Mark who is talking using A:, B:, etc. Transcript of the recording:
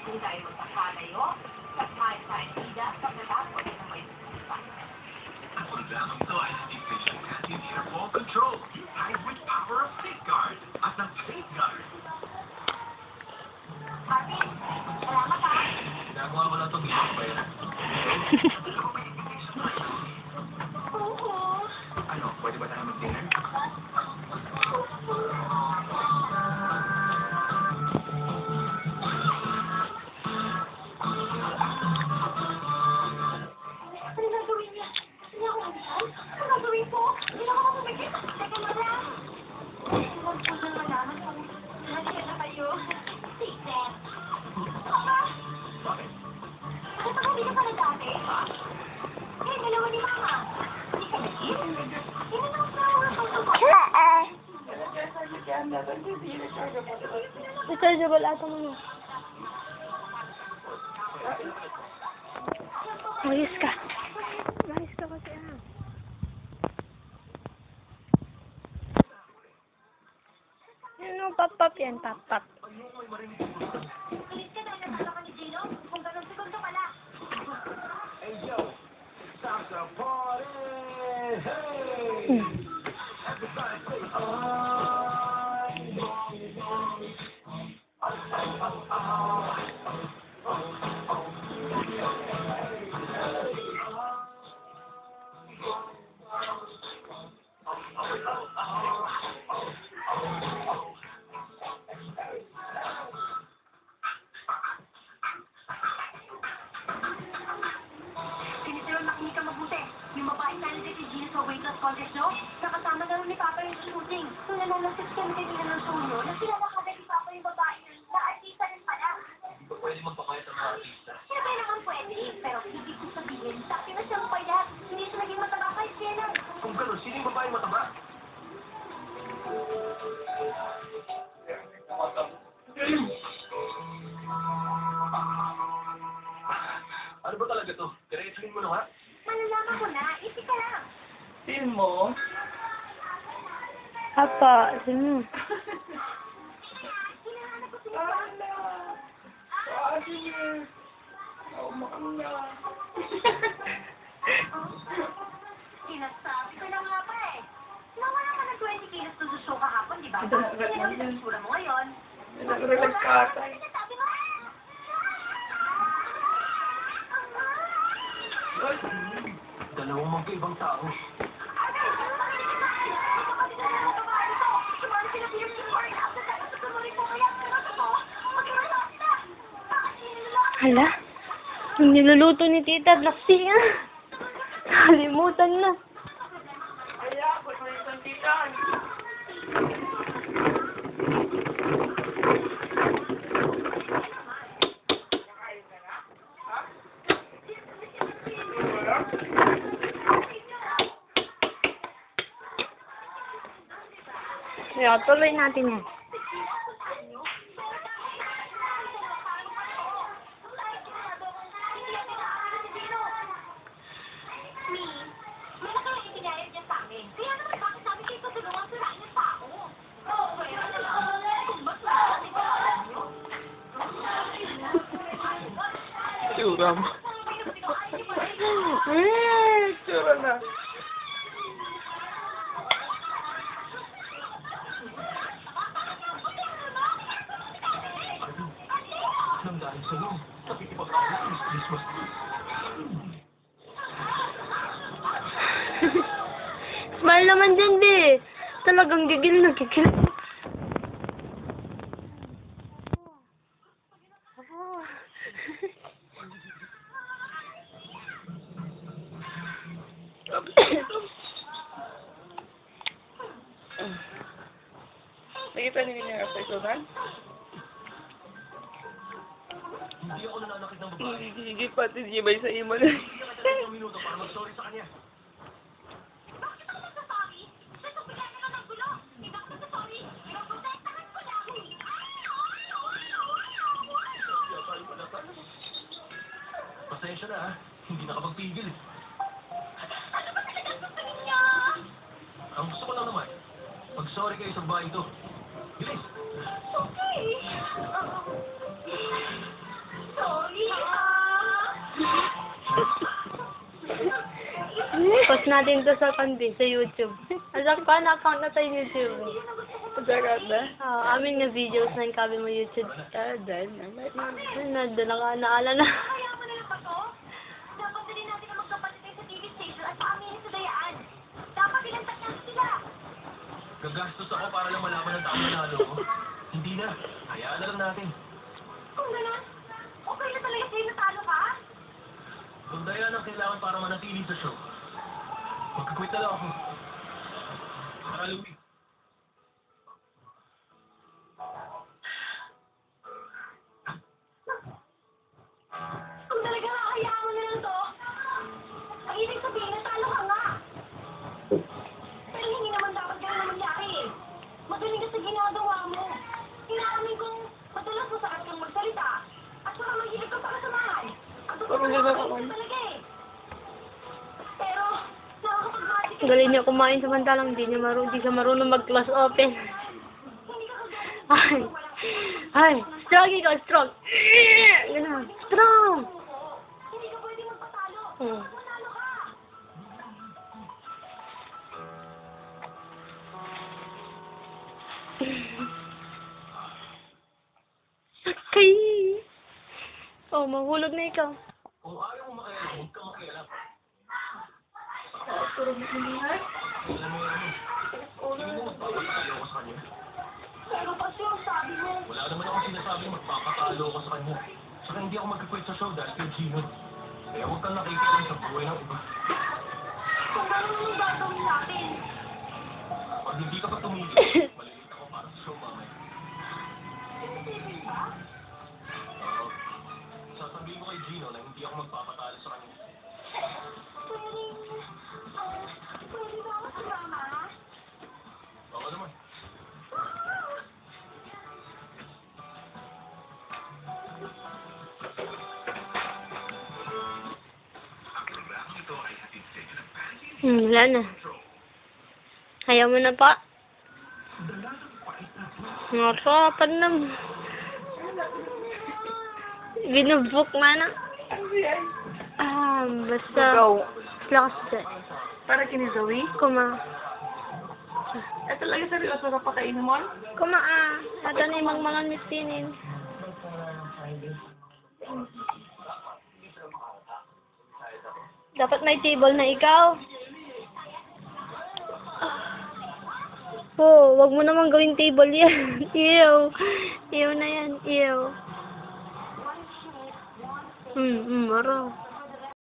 A: Kung tayo magkakalayo, pagkain tayo sida, pagkatapos na may susunod.
B: Ang programang ito ay Station Active Airflow Control, tied with power of safeguard at ng safeguard.
A: Marvin, salamat ha.
B: Nagawa ko lang itong gilak pa yun.
A: Oo.
B: Ano, pwede ba tayo mag-dinner?
C: Rechargeable ata mo. Mayos ka. Mayos ka kasi ano. Ano, pap-pap yan, pap-pap.
B: Hey, yo, stop the party! Hey! Everybody say,
A: Makinig ka mabuti. Yung babae sana si Gina sa weight loss contest, no? Nakasama na rin ni Papa yung shooting. Nung nanalasip kami kanina ng show nyo, nakilala ka ni Papa yung babae yun. Na-artista rin pala.
B: Hindi ba pwede magpakaya sa mga artista?
A: Siyempre naman pwede. Pero ibig ko sabihin, sabi na sampay lahat. Hindi siya naging mataba kay Sienna.
B: Kung gano'n, sino yung babae mataba? Ano ba talaga to? Diretsuhin mo na nga?
A: Malalaman ko na. Isip ka lang.
D: Feel mo?
C: Apa, sino?
A: Hinahanap ko si
D: Ala! Sabi niya. Naumakan na.
A: Sinasabi ko na nga pa eh. Nawala ka ng 20 kilos to sa show kahapon, di ba?
D: Dapat
A: Kaya
D: naman
A: ulit
D: yun.
A: ang sura mo ngayon.
D: Nag-relax ka ata.
A: Sinasabi mo,
D: Ay,
B: Dalawang magkaibang tao.
C: Hala, yung niluluto ni Tita, Blacksy nga. Nakalimutan na.
D: kaya, pag may isang titan.
C: Kaya, tuloy natin yan.
D: Tsura mo. Tsura na.
B: Nang dahil sa'yo, nakikipag-awit ng Christmas.
C: Smile naman din, be. Talagang gigil na gigil.
D: Nakikita niyo niya sa isunan?
B: Hindi ako nananakit ng babae.
D: Hindi pati jibay sa imo na.
B: Hindi ka tatlong minuto para mag-sorry sa kanya.
A: Bakit ako nagsasorry? Nasubigan ka lang ng gulo. Hindi ako nagsasorry. Pinoprotektahan ko lang.
B: Pasensya na, ha? Hindi nakapagpigil, eh.
A: Ano ba talagang gusto ninyo?
B: Ang gusto ko lang naman, mag-sorry kayo sa babae ito. Bilis!
A: Okay. Sorry,
C: Post natin to sa sa YouTube. Alam ko na account na sa YouTube.
D: Pagkakat na?
C: Amin nga videos na yung kabi mo YouTube.
D: Dahil na.
C: Nadala ka, naala na.
A: Kaya mo na lang ba to? Dapat din natin na magkapatid sa TV station at paaminin sa dayaan. Dapat ilantak natin sila.
B: Gagastos ako para lang malaman ng taong nanalo ko. Hindi na. Hayaan na lang natin.
A: Kung gano'n, okay na talaga sa'yo natalo ka?
B: Kung dayan ang kailangan para manatili sa show, magkakwit na lang ako. Para lumig.
A: Kung talaga kakayaan mo na lang to, ang ibig sabihin, natalo ka nga. Pero hindi naman dapat ganun na mangyari eh. Magaling ka sa ginagawa mo. Inaamin kong madalas masakit kang magsalita at saka mahilig kang pakasamahan. Ang totoo
D: Parang
A: na
D: ganun
A: ka
D: ako.
A: talaga eh. Pero, nakakapag-magic ka.
C: Galing niya kumain samantalang di siya marunong mag-class open.
A: Hindi ka kagaya
C: Ay, ay, strong ikaw, strong. Ganun, strong.
A: Hindi ka pwede magpatalo.
C: Hmm.
A: Manalo ka.
C: Sakay. Oh, mahulog na ikaw.
B: Kung ayaw mo makialam, huwag ka makialam.
D: Turog na kinihan?
B: Alam mo yan, hindi mo magpapatalo ko sa kanya.
A: Pero kasi ang sabi mo,
B: Wala naman akong sinasabi magpapatalo ko sa kanya. Saka hindi ako mag-quit sa show dahil kay Gino. Kaya huwag kang nakikialam sa buhay ng iba.
A: kung gano'n ang gagawin natin.
B: Pag hindi ka pa tumigil, malilit ako para sa show mamaya.
A: Sinisigil ba?
B: Oo. Sasabihin ko kay Gino na hindi ako magpapatalo sa kanya.
A: Pwede ba ako sumama?
B: Oo naman. Ang programang ito ay hatid sa inyo ng Fancy
C: Wala na.
B: Control.
C: Ayaw mo na pa.
B: Dalagang pait na
C: Narapan na. Binubok na na.
D: Ano yan?
C: Basta.
D: Go.
C: Lakas ka.
D: Para kini Zoe?
C: Kuma.
D: Ito lang yung seryoso na pakainin mo?
C: Kuma Ito na yung mga mistinin. Dapat may table na ikaw. Oh, wag mo naman gawing table yan. Ew. Ew na yan. Ew. Maro.